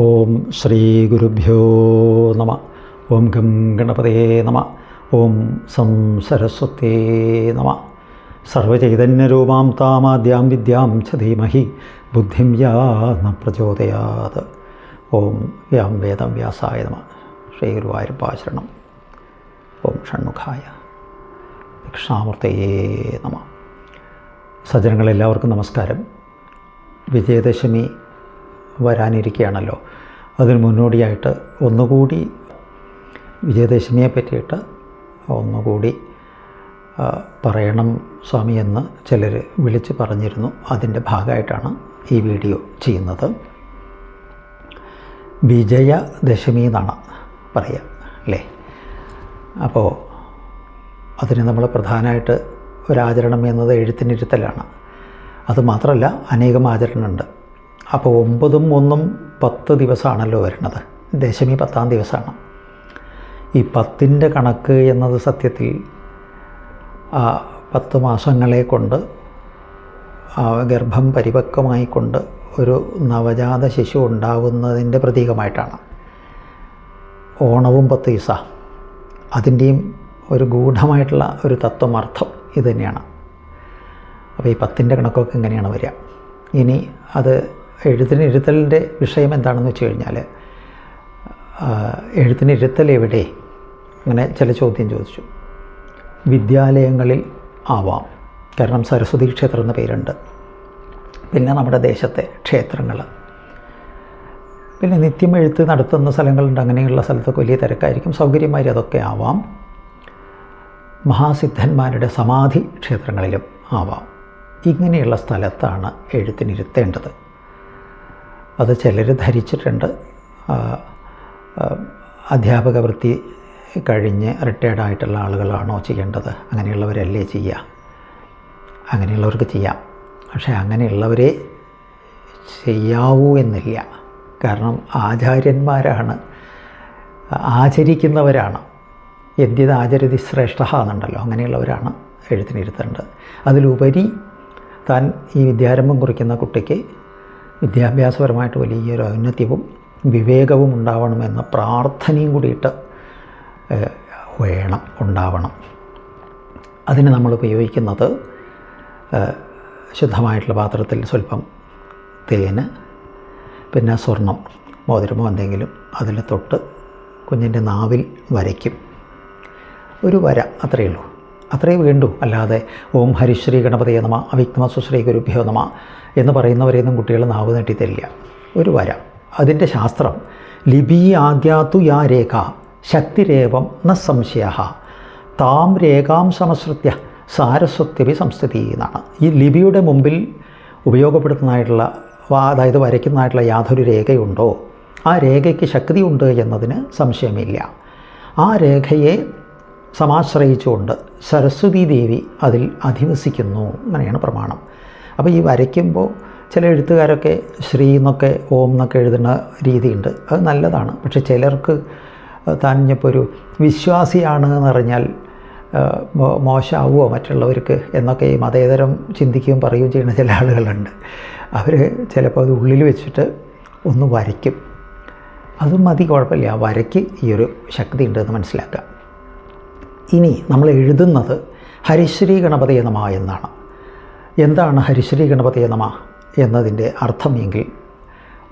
ഓം ശ്രീ ഗുരുഭ്യോ നമ. ഓം ഗം ഗണപതയേ നമ. ഓം സം സരസ്വതേ നമ. സർവചൈതന്യരൂപാം താമാദ്യാം വിദ്യാം ച ധീമഹി ബുദ്ധിം യാ ന പ്രചോദയാത്. ഓം യാം വേദം വ്യാസായ നമ. ശ്രീ ഗുരുവായൂരപ്പാശരണം. ഓം ഷൺമുഖായ ദക്ഷിണാമൂർത്തയേ നമ. സജ്ജനങ്ങളെല്ലാവർക്കും നമസ്കാരം. വിജയദശമി വരാനിരിക്കുകയാണല്ലോ. അതിന് മുന്നോടിയായിട്ട് ഒന്നുകൂടി വിജയദശമിയെ പറ്റിയിട്ട് ഒന്നുകൂടി പറയണം സ്വാമി എന്ന് ചിലർ വിളിച്ച് പറഞ്ഞിരുന്നു. അതിൻ്റെ ഭാഗമായിട്ടാണ് ഈ വീഡിയോ ചെയ്യുന്നത്. വിജയദശമി എന്നാണ് പറയുക അല്ലേ. അപ്പോൾ അതിന് നമ്മൾ പ്രധാനമായിട്ട് ഒരാചരണം എന്നത് എഴുത്തിനിരുത്തലാണ്. അതുമാത്രമല്ല, അനേകം ആചരണമുണ്ട്. അപ്പോൾ 9ഉം 1ഉം 10 ദിവസമാണല്ലോ വരുന്നത്. ദശമി 10ാം ദിവസമാണ്. ഈ 10ൻ്റെ കണക്ക് എന്നത് സത്യത്തിൽ 10 മാസങ്ങളെ കൊണ്ട് ഗർഭം പരിപക്വമായിക്കൊണ്ട് ഒരു നവജാത ശിശു ഉണ്ടാവുന്നതിൻ്റെ പ്രതീകമായിട്ടാണ്. ഓണവും 10 ദിവസമാണ്. അതിൻ്റെയും ഒരു ഗൂഢമായിട്ടുള്ള ഒരു തത്വമർത്ഥം ഇത് തന്നെയാണ്. അപ്പോൾ ഈ 10ൻ്റെ കണക്കൊക്കെ എങ്ങനെയാണ് വരിക? ഇനി അത് എഴുത്തിനിരുത്തലിൻ്റെ വിഷയം എന്താണെന്ന് വെച്ച് കഴിഞ്ഞാൽ, എഴുത്തിനിരുത്തൽ എവിടെ? അങ്ങനെ ചില ചോദ്യം ചോദിച്ചു. വിദ്യാലയങ്ങളിൽ ആവാം, കാരണം സരസ്വതി ക്ഷേത്രം എന്ന പേരുണ്ട്. പിന്നെ നമ്മുടെ ദേശത്തെ ക്ഷേത്രങ്ങൾ, പിന്നെ നിത്യം എഴുത്ത് നടത്തുന്ന സ്ഥലങ്ങളുണ്ട്. അങ്ങനെയുള്ള സ്ഥലത്തൊക്കെ വലിയ തിരക്കായിരിക്കും. സൗകര്യമായി അതൊക്കെ ആവാം. മഹാസിദ്ധന്മാരുടെ സമാധി ക്ഷേത്രങ്ങളിലും ആവാം. ഇങ്ങനെയുള്ള സ്ഥലത്താണ് എഴുത്തിനിരുത്തേണ്ടത്. അത് ചിലർ ധരിച്ചിട്ടുണ്ട് അധ്യാപക വൃത്തി കഴിഞ്ഞ് റിട്ടയർഡായിട്ടുള്ള ആളുകളാണോ ചെയ്യേണ്ടത്, അങ്ങനെയുള്ളവരല്ലേ ചെയ്യുക. അങ്ങനെയുള്ളവർക്ക് ചെയ്യാം. പക്ഷേ അങ്ങനെയുള്ളവരെ ചെയ്യാവൂ എന്നില്ല. കാരണം ആചാര്യന്മാരാണ്, ആചരിക്കുന്നവരാണ്. യദ്യത് ആചരതി ശ്രേഷ്ഠ എന്നുണ്ടല്ലോ, അങ്ങനെയുള്ളവരാണ് എഴുത്തിനിരുത്തേണ്ടത്. അതിലുപരി താൻ ഈ വിദ്യാരംഭം കുറിക്കുന്ന കുട്ടിക്ക് വിദ്യാഭ്യാസപരമായിട്ട് വലിയൊരു ഔന്നത്യവും വിവേകവും ഉണ്ടാവണമെന്ന പ്രാർത്ഥനയും കൂടിയിട്ട് ഉണ്ടാവണം. അതിന് നമ്മൾ ഉപയോഗിക്കുന്നത് ശുദ്ധമായിട്ടുള്ള പാത്രത്തിൽ സ്വല്പം തേന്, പിന്നെ സ്വർണം, മോതിരമോ എന്തെങ്കിലും അതിൽ തൊട്ട് കുഞ്ഞിൻ്റെ നാവിൽ വരയ്ക്കും. ഒരു വര, അത്രയേ ഉള്ളൂ, അത്രയേ വേണ്ടൂ. അല്ലാതെ ഓം ഹരിശ്രീ ഗണപതയെ നമ അവിഘ്നമസ്തു ശ്രീ ഗുരുഭ്യോ നമ എന്ന് പറയുന്നവരെയൊന്നും കുട്ടികൾ നാവ് നീട്ടിത്തരില്ല. ഒരു വര. അതിൻ്റെ ശാസ്ത്രം ലിപി ആദ്യാത്തു യാ രേഖ ശക്തിരേവം ന സംശയ താം രേഖാം സമശ്രുത്യ സാരസ്വത്യപി സംസ്ഥിതി എന്നാണ്. ഈ ലിപിയുടെ മുമ്പിൽ ഉപയോഗപ്പെടുത്തുന്നതായിട്ടുള്ള, അതായത് വരയ്ക്കുന്നതായിട്ടുള്ള യാതൊരു രേഖയുണ്ടോ ആ രേഖയ്ക്ക് ശക്തിയുണ്ട് എന്നതിന് സംശയമില്ല. ആ രേഖയെ സമാശ്രയിച്ചുകൊണ്ട് സരസ്വതി ദേവി അതിൽ അധിവസിക്കുന്നു. അങ്ങനെയാണ് പ്രമാണം. അപ്പോൾ ഈ വരയ്ക്കുമ്പോൾ ചില എഴുത്തുകാരൊക്കെ ശ്രീ എന്നൊക്കെ ഓം എന്നൊക്കെ എഴുതുന്ന രീതിയുണ്ട്. അത് നല്ലതാണ്. പക്ഷേ ചിലർക്ക് താൻ ഇപ്പോൾ ഒരു വിശ്വാസിയാണ് എന്ന് പറഞ്ഞാൽ മോശമാവുമോ മറ്റുള്ളവർക്ക് എന്നൊക്കെ ഈ മതേതരം ചിന്തിക്കുകയും പറയുകയും ചെയ്യുന്ന ചില ആളുകളുണ്ട്. അവർ ചിലപ്പോൾ അത് ഉള്ളിൽ വെച്ചിട്ട് ഒന്ന് വരയ്ക്കും. അതും മതി, കുഴപ്പമില്ല. ആ വരയ്ക്ക് ഈ ഒരു ശക്തി ഉണ്ടെന്ന് മനസ്സിലാക്കുക. ഇനി നമ്മൾ എഴുതുന്നത് ഹരിശ്രീ ഗണപതയെ നമ എന്നാണ്. എന്താണ് ഹരിശ്രീ ഗണപതയെ നമ എന്നതിൻ്റെ അർത്ഥം എങ്കിൽ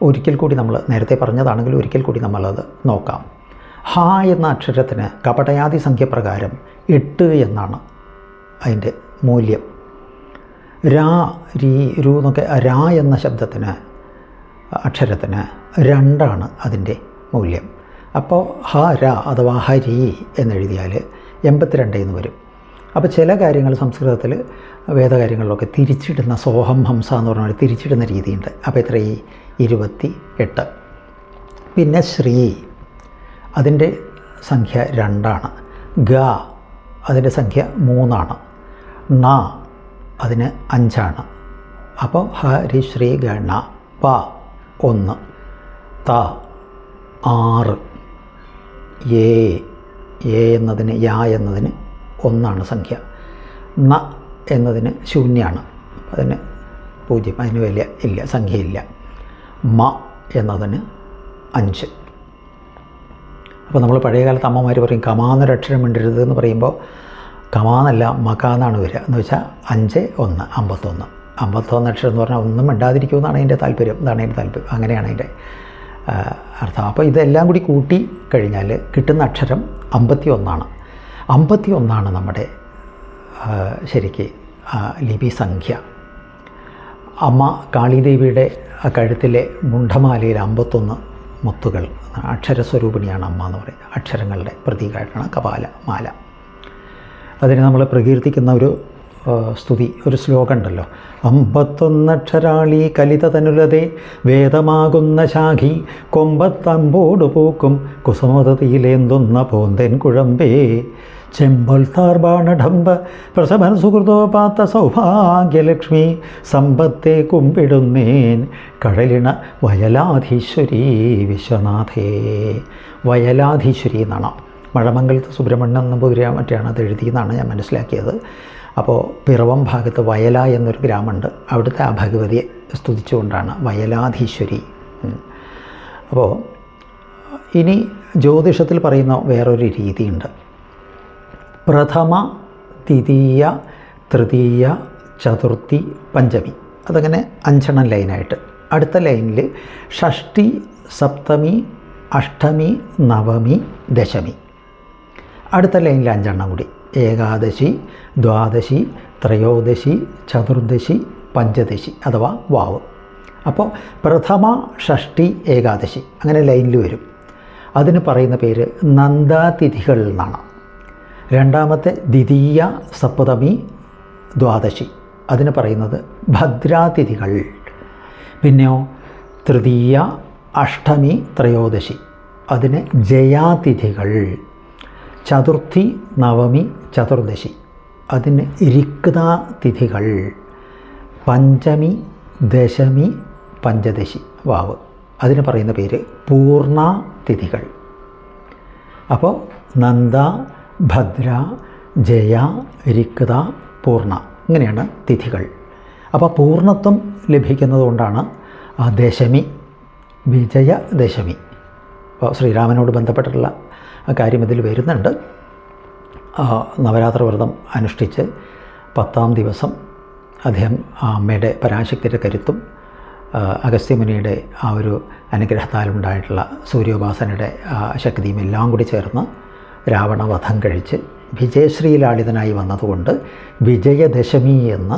ഒരിക്കൽ കൂടി നമ്മൾ നേരത്തെ പറഞ്ഞതാണെങ്കിൽ ഒരിക്കൽ കൂടി നമ്മളത് നോക്കാം. ഹ എന്ന അക്ഷരത്തിന് കപടയാദി സംഖ്യപ്രകാരം 8 എന്നാണ് അതിൻ്റെ മൂല്യം. രാ, രീ, രു എന്നൊക്കെ രാ എന്ന ശബ്ദത്തിന്, അക്ഷരത്തിന് 2 അതിൻ്റെ മൂല്യം. അപ്പോൾ ഹ ര അഥവാ ഹരി എന്നെഴുതിയാൽ 82 എന്ന് വരും. അപ്പോൾ ചില കാര്യങ്ങൾ സംസ്കൃതത്തിൽ വേദകാര്യങ്ങളിലൊക്കെ തിരിച്ചിടുന്ന, സോഹം ഹംസ എന്ന് പറഞ്ഞാൽ തിരിച്ചിടുന്ന രീതിയുണ്ട്. അപ്പോൾ എത്ര? 28. പിന്നെ ശ്രീ, അതിൻ്റെ സംഖ്യ 2. ഗ, അതിൻ്റെ സംഖ്യ 3. ണ, അതിന് 5. അപ്പോൾ ഹരി ശ്രീ ഗണ. പ 1. ത 6. എ എന്നതിന്, യാ എന്നതിന് 1 സംഖ്യ. ന എന്നതിന് 0, അതിന് 0, അതിന് വലിയ ഇല്ല, സംഖ്യയില്ല. മ എന്നതിന് 5. അപ്പോൾ നമ്മൾ പഴയകാലത്ത് അമ്മമാർ പറയും കമാന്നൊരക്ഷരം മിണ്ടരുത് എന്ന് പറയുമ്പോൾ കമാന്നല്ല മകാന്നാണ് വരിക. എന്ന് വെച്ചാൽ 5, 1, 51. 51 അക്ഷരം എന്ന് പറഞ്ഞാൽ ഒന്നും മിണ്ടാതിരിക്കുമെന്നാണ് അതിൻ്റെ താല്പര്യം. ഇതാണ് അതിൻ്റെ താല്പര്യം. അങ്ങനെയാണ് അതിൻ്റെ അർത്ഥം. അപ്പോൾ ഇതെല്ലാം കൂടി കൂട്ടി കഴിഞ്ഞാൽ കിട്ടുന്ന അക്ഷരം 51. 51 നമ്മുടെ ശരിക്ക് ലിപി സംഖ്യ. അമ്മ കാളീദേവിയുടെ കഴുത്തിലെ മുണ്ഡമാലയിൽ 51 മുത്തുകൾ. അക്ഷരസ്വരൂപിണിയാണ് അമ്മ എന്ന് പറയുന്നത്. അക്ഷരങ്ങളുടെ പ്രതീകമായിട്ടാണ് കപാല മാല. അതിന് നമ്മൾ പ്രകീർത്തിക്കുന്ന ഒരു സ്തുതി, ഒരു ശ്ലോകം ഉണ്ടല്ലോ. 51 അക്ഷരാളി കലിത തനുലതേ വേദമാകുന്ന ശാഖി കൊമ്പത്തമ്പോട് പൂക്കും കുസുമതയിലേന്തുന്ന പോന്തൻ കുഴമ്പേ ചെമ്പൊൽത്താർ ബാണഡംബ പ്രസവൻ സുഹൃതോപാത്ത സൗഭാഗ്യലക്ഷ്മി സമ്പത്തെ കുമ്പിടുന്നേൻ കഴലിണ വയലാധീശ്വരി വിശ്വനാഥേ. വയലാധീശ്വരി എന്നാണ്. മഴമംഗലത്ത് സുബ്രഹ്മണ്യൻ നമ്പൂതിരി മറ്റാണ് അത് എഴുതിയെന്നാണ് ഞാൻ മനസ്സിലാക്കിയത്. അപ്പോൾ പിറവം ഭാഗത്ത് വയല എന്നൊരു ഗ്രാമമുണ്ട്. അവിടുത്തെ ആ ഭഗവതിയെ സ്തുതിച്ചുകൊണ്ടാണ് വയലാധീശ്വരി. അപ്പോൾ ഇനി ജ്യോതിഷത്തിൽ പറയുന്ന വേറൊരു രീതിയുണ്ട്. പ്രഥമ, ദ്വിതീയ, തൃതീയ, ചതുർത്ഥി, പഞ്ചമി. അതങ്ങനെ 5 ലൈനായിട്ട്. അടുത്ത ലൈനിൽ ഷഷ്ടി, സപ്തമി, അഷ്ടമി, നവമി, ദശമി. അടുത്ത ലൈനിൽ 5 കൂടി. ഏകാദശി, ദ്വാദശി, ത്രയോദശി, ചതുർദശി, പഞ്ചദശി അഥവാ വാവ്. അപ്പോൾ പ്രഥമ, ഷഷ്ടി, ഏകാദശി അങ്ങനെ ലൈനിൽ വരും. അതിന് പറയുന്ന പേര് നന്ദാതിഥികൾ എന്നാണ്. രണ്ടാമത്തെ ദ്വിതീയ, സപ്തമി, ദ്വാദശി അതിന് പറയുന്നത് ഭദ്രാതിഥികൾ. പിന്നെയോ തൃതീയ, അഷ്ടമി, ത്രയോദശി അതിന് ജയാതിഥികൾ. ചതുർത്ഥി, നവമി, ചതുർദശി അതിന് രിക്താതിഥികൾ. പഞ്ചമി, ദശമി, പഞ്ചദശി വാവ് അതിന് പറയുന്ന പേര് പൂർണ്ണതിഥികൾ. അപ്പോൾ നന്ദ, ഭദ്ര, ജയ, രിക്ത, പൂർണ്ണ ഇങ്ങനെയാണ് തിഥികൾ. അപ്പോൾ പൂർണ്ണത്വം ലഭിക്കുന്നത് കൊണ്ടാണ് ആ ദശമി വിജയദശമി. അപ്പോൾ ശ്രീരാമനോട് ബന്ധപ്പെട്ടിട്ടുള്ള ആ കാര്യം ഇതിൽ വരുന്നുണ്ട്. നവരാത്ര വ്രതം അനുഷ്ഠിച്ച് 10ാം ദിവസം അദ്ദേഹം ആ അമ്മയുടെ പരാശക്തിയുടെ കരുത്തും അഗസ്ത്യമുനിയുടെ ആ ഒരു അനുഗ്രഹത്താലുണ്ടായിട്ടുള്ള സൂര്യോപാസനയുടെ ശക്തിയും എല്ലാം കൂടി ചേർന്ന് രാവണവധം കഴിച്ച് വിജയശ്രീലാളിതനായി വന്നതുകൊണ്ട് വിജയദശമി എന്ന്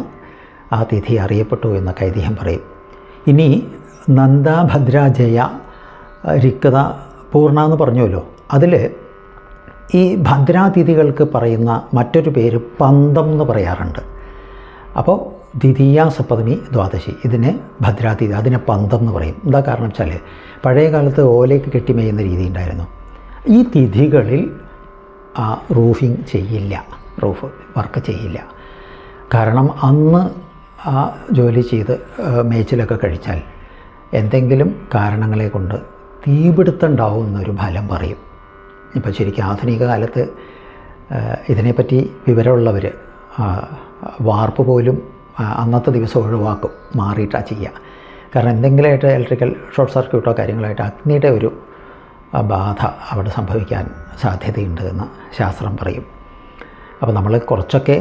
ആ തിഥി അറിയപ്പെട്ടു എന്നൊക്കെ ഐതിഹ്യം പറയും. ഇനി നന്ദ, ഭദ്ര, ജയ, രിക്ത, പൂർണ്ണ എന്ന് പറഞ്ഞല്ലോ. അതിൽ ഈ ഭദ്രാതിഥികൾക്ക് പറയുന്ന മറ്റൊരു പേര് പന്തം എന്ന് പറയാറുണ്ട്. അപ്പോൾ ദ്വിതീയ, സപ്തമി, ദ്വാദശി ഇതിനെ ഭദ്രാതിഥി, അതിനെ പന്തം എന്ന് പറയും. എന്താ കാരണം വെച്ചാൽ പഴയ കാലത്ത് ഓലയ്ക്ക് കെട്ടിമേയുന്ന രീതി ഉണ്ടായിരുന്നു. ഈ തിഥികളിൽ റൂഫിങ് ചെയ്യില്ല, റൂഫ് വർക്ക് ചെയ്യില്ല. കാരണം അന്ന് ആ ജോലി ചെയ്ത് മേച്ചിലൊക്കെ കഴിച്ചാൽ എന്തെങ്കിലും കാരണങ്ങളെ കൊണ്ട് തീപിടുത്തമുണ്ടാവും എന്നൊരു ഫലം പറയും. ഇപ്പോൾ ശരിക്കും ആധുനിക കാലത്ത് ഇതിനെപ്പറ്റി വിവരമുള്ളവർ വാർപ്പ് പോലും അന്നത്തെ ദിവസം ഒഴിവാക്കും, മാറിയിട്ടാണ് ചെയ്യുക. കാരണം എന്തെങ്കിലുമായിട്ട് ഇലക്ട്രിക്കൽ ഷോർട്ട് സർക്യൂട്ടോ കാര്യങ്ങളായിട്ട് അഗ്നിയുടെ ഒരു ബാധ അവിടെ സംഭവിക്കാൻ സാധ്യതയുണ്ട് എന്ന് ശാസ്ത്രം പറയും. അപ്പോൾ നമ്മൾ കുറച്ചൊക്കെ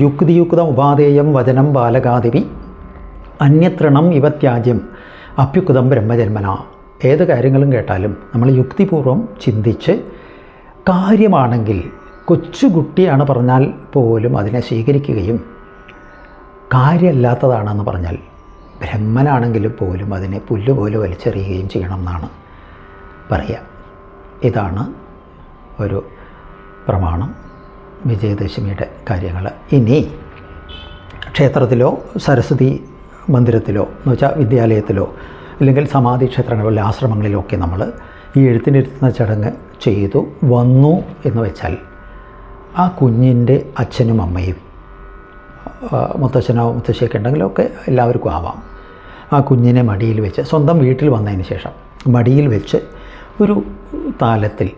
യുക്തിയുക്തം ഉപാധേയം വചനം ബാലകാദിവി അന്യതൃണം ഇവ ത്യാജ്യം അപ്യുക്തം ബ്രഹ്മജന്മന. ഏത് കാര്യങ്ങളും കേട്ടാലും നമ്മൾ യുക്തിപൂർവ്വം ചിന്തിച്ച് കാര്യമാണെങ്കിൽ കൊച്ചുകുട്ടിയാണ് പറഞ്ഞാൽ പോലും അതിനെ സ്വീകരിക്കുകയും കാര്യമല്ലാത്തതാണെന്ന് പറഞ്ഞാൽ ബ്രഹ്മനാണെങ്കിലും പോലും അതിനെ പുല്ലുപോലെ വലിച്ചെറിയുകയും ചെയ്യണം എന്നാണ് പറയുക. ഇതാണ് ഒരു പ്രമാണം വിജയദശമിയുടെ കാര്യങ്ങൾ. ഇനി ക്ഷേത്രത്തിലോ സരസ്വതി മന്ദിരത്തിലോ എന്ന് വെച്ചാൽ വിദ്യാലയത്തിലോ അല്ലെങ്കിൽ സമാധി ക്ഷേത്രങ്ങളിലോ ആശ്രമങ്ങളിലോ ഒക്കെ നമ്മൾ ഈ എഴുത്തിനിരുത്തുന്ന ചടങ്ങ് ചെയ്തു വന്നു എന്ന് വെച്ചാൽ ആ കുഞ്ഞിൻ്റെ അച്ഛനും അമ്മയും മുത്തച്ഛനോ മുത്തശ്ശിയൊക്കെ ഉണ്ടെങ്കിലോ ഒക്കെ എല്ലാവർക്കും ആവാം. ആ കുഞ്ഞിനെ മടിയിൽ വെച്ച് സ്വന്തം വീട്ടിൽ വന്നതിന് ശേഷം മടിയിൽ വെച്ച് ഒരു താലത്തിൽ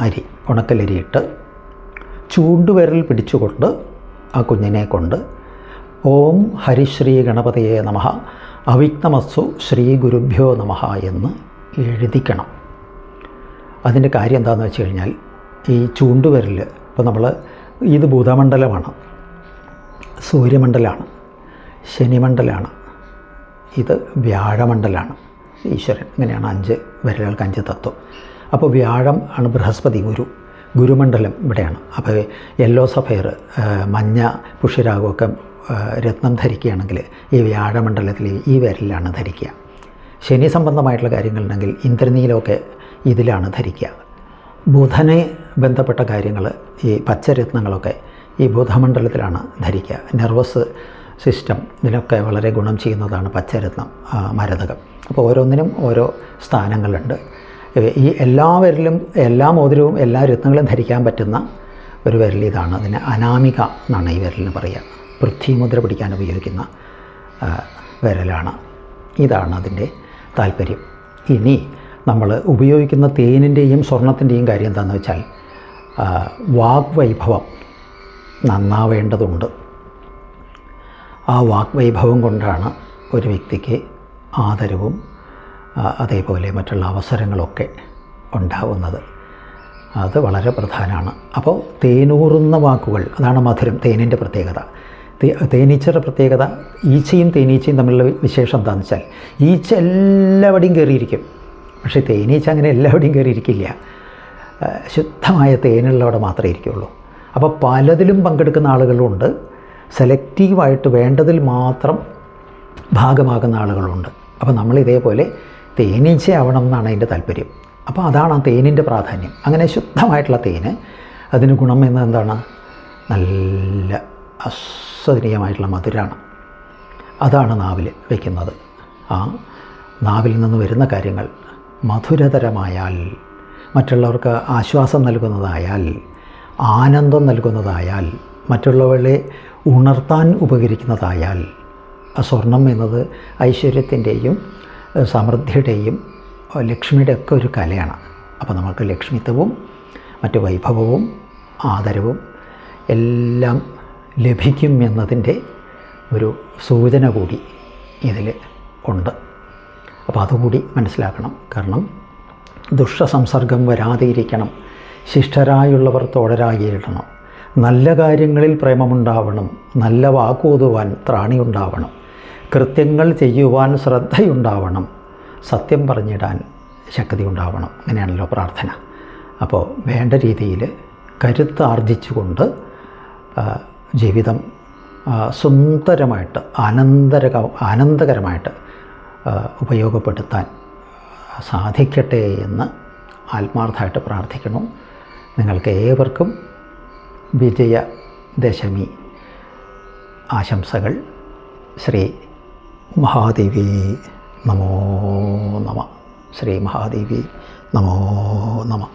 അരി ഉണക്കലരിയിട്ട് ചൂണ്ടുവിരൽ പിടിച്ചുകൊണ്ട് ആ കുഞ്ഞിനെ കൊണ്ട് ഓം ഹരിശ്രീ ഗണപതയെ നമഃ അവിഘ്നമസ്സു ശ്രീ ഗുരുഭ്യോ നമഃ എന്ന് എഴുതിക്കണം. അതിൻ്റെ കാര്യം എന്താണെന്ന് വെച്ച് കഴിഞ്ഞാൽ ഈ ചൂണ്ടുവിരൽ ഇപ്പോൾ നമ്മൾ ഇത് ബുധമണ്ഡലമാണ്, സൂര്യമണ്ഡലമാണ്, ശനിമണ്ഡലമാണ്, ഇത് വ്യാഴമണ്ഡലമാണ്, ഈശ്വരൻ. ഇങ്ങനെയാണ് 5 വിരലുകൾക്ക് 5 തത്വം. അപ്പോൾ വ്യാഴം ആണ് ബൃഹസ്പതി, ഗുരുമണ്ഡലം ഇവിടെയാണ്. അപ്പോൾ യെല്ലോ സഫയർ, മഞ്ഞ പുഷ്യരാഗമൊക്കെ രത്നം ധരിക്കുകയാണെങ്കിൽ ഈ വ്യാഴമണ്ഡലത്തിൽ ഈ വിരലിലാണ് ധരിക്കുക. ശനി സംബന്ധമായിട്ടുള്ള കാര്യങ്ങളുണ്ടെങ്കിൽ ഇന്ദ്രനീലമൊക്കെ ഇതിലാണ് ധരിക്കുക. ബുധനെ ബന്ധപ്പെട്ട കാര്യങ്ങൾ ഈ പച്ചരത്നങ്ങളൊക്കെ ഈ ബുധമണ്ഡലത്തിലാണ് ധരിക്കുക. നെർവസ് സിസ്റ്റം ഇതിനൊക്കെ വളരെ ഗുണം ചെയ്യുന്നതാണ് പച്ചരത്നം, മരതകം. അപ്പോൾ ഓരോന്നിനും ഓരോ സ്ഥാനങ്ങളുണ്ട്. ഈ എല്ലാ വിരലും എല്ലാ മോതിരവും എല്ലാ രത്നങ്ങളും ധരിക്കാൻ പറ്റുന്ന ഒരു വിരൽ ഇതാണ്. അതിന് അനാമിക എന്നാണ് ഈ വിരലിന് പറയുക. പൃഥ്വിമുദ്ര പിടിക്കാൻ ഉപയോഗിക്കുന്ന വിരലാണ്. ഇതാണ് അതിൻ്റെ താല്പര്യം. ഇനി നമ്മൾ ഉപയോഗിക്കുന്ന തേനിൻ്റെയും സ്വർണത്തിൻ്റെയും കാര്യം എന്താണെന്ന് വെച്ചാൽ വാഗ്വൈഭവം നന്നാവേണ്ടതുണ്ട്. ആ വാഗ്വൈഭവം കൊണ്ടാണ് ഒരു വ്യക്തിക്ക് ആദരവും അതേപോലെ മറ്റുള്ള അവസരങ്ങളൊക്കെ ഉണ്ടാവുന്നത്. അത് വളരെ പ്രധാനമാണ്. അപ്പോൾ തേനൂറുന്ന വാക്കുകൾ, അതാണ് മധുരം, തേനിൻ്റെ പ്രത്യേകത. തേനീച്ചയുടെ പ്രത്യേകത, ഈച്ചയും തേനീച്ചയും തമ്മിലുള്ള വിശേഷം എന്താണെന്ന് വെച്ചാൽ ഈച്ച എല്ലാവിടെയും കയറിയിരിക്കും, പക്ഷേ തേനീച്ച അങ്ങനെ എല്ലാവിടെയും കയറിയിരിക്കില്ല. ശുദ്ധമായ തേനുള്ളവിടെ മാത്രമേ ഇരിക്കുകയുള്ളൂ. അപ്പോൾ പലതിലും പങ്കെടുക്കുന്ന ആളുകളുണ്ട്, സെലക്റ്റീവായിട്ട് വേണ്ടതിൽ മാത്രം ഭാഗമാകുന്ന ആളുകളുണ്ട്. അപ്പോൾ നമ്മൾ ഇതേപോലെ തേനീച്ച ആവണം എന്നാണ് അതിൻ്റെ താല്പര്യം. അപ്പോൾ അതാണ് ആ തേനിൻ്റെ പ്രാധാന്യം. അങ്ങനെ ശുദ്ധമായിട്ടുള്ള തേന്, അതിന് ഗുണം എന്നത് എന്താണ്? നല്ല അസ്വദനീയമായിട്ടുള്ള മധുരമാണ്. അതാണ് നാവിൽ വയ്ക്കുന്നത്. ആ നാവിൽ നിന്ന് വരുന്ന കാര്യങ്ങൾ മധുരതരമായാൽ, മറ്റുള്ളവർക്ക് ആശ്വാസം നൽകുന്നതായാൽ, ആനന്ദം നൽകുന്നതായാൽ, മറ്റുള്ളവരെ ഉണർത്താൻ ഉപകരിക്കുന്നതായാൽ, സ്വർണം എന്നത് ഐശ്വര്യത്തിൻ്റെയും സമൃദ്ധിയുടെയും ലക്ഷ്മിയുടെ ഒക്കെ ഒരു കലയാണ്. അപ്പോൾ നമുക്ക് ലക്ഷ്മിത്വവും മറ്റു വൈഭവവും ആദരവും എല്ലാം ലഭിക്കും എന്നതിൻ്റെ ഒരു സൂചന കൂടി ഇതിൽ ഉണ്ട്. അപ്പോൾ അതുകൂടി മനസ്സിലാക്കണം. കാരണം ദുഷ്ടസംസർഗം വരാതെയിരിക്കണം, ശിഷ്ടരായുള്ളവർ തോഴരായിടണം, നല്ല കാര്യങ്ങളിൽ പ്രേമമുണ്ടാവണം, നല്ല വാക്കോതുവാൻ ത്രാണിയുണ്ടാവണം, കൃത്യങ്ങൾ ചെയ്യുവാൻ ശ്രദ്ധയുണ്ടാവണം, സത്യം പറഞ്ഞിടാൻ ശക്തി ഉണ്ടാവണം. അങ്ങനെയാണല്ലോ പ്രാർത്ഥന. അപ്പോൾ വേണ്ട രീതിയിൽ കരുത്താർജിച്ചുകൊണ്ട് ജീവിതം സുന്ദരമായിട്ട് ആനന്ദകരമായിട്ട് ഉപയോഗപ്പെടുത്താൻ സാധിക്കട്ടെ എന്ന് ആത്മാർത്ഥമായിട്ട് പ്രാർത്ഥിക്കുന്നു. നിങ്ങൾക്ക് ഏവർക്കും വിജയദശമി ആശംസകൾ. ശ്രീ മഹാദേവി നമോ നമഃ. ശ്രീ മഹാദേവി നമോ നമഃ.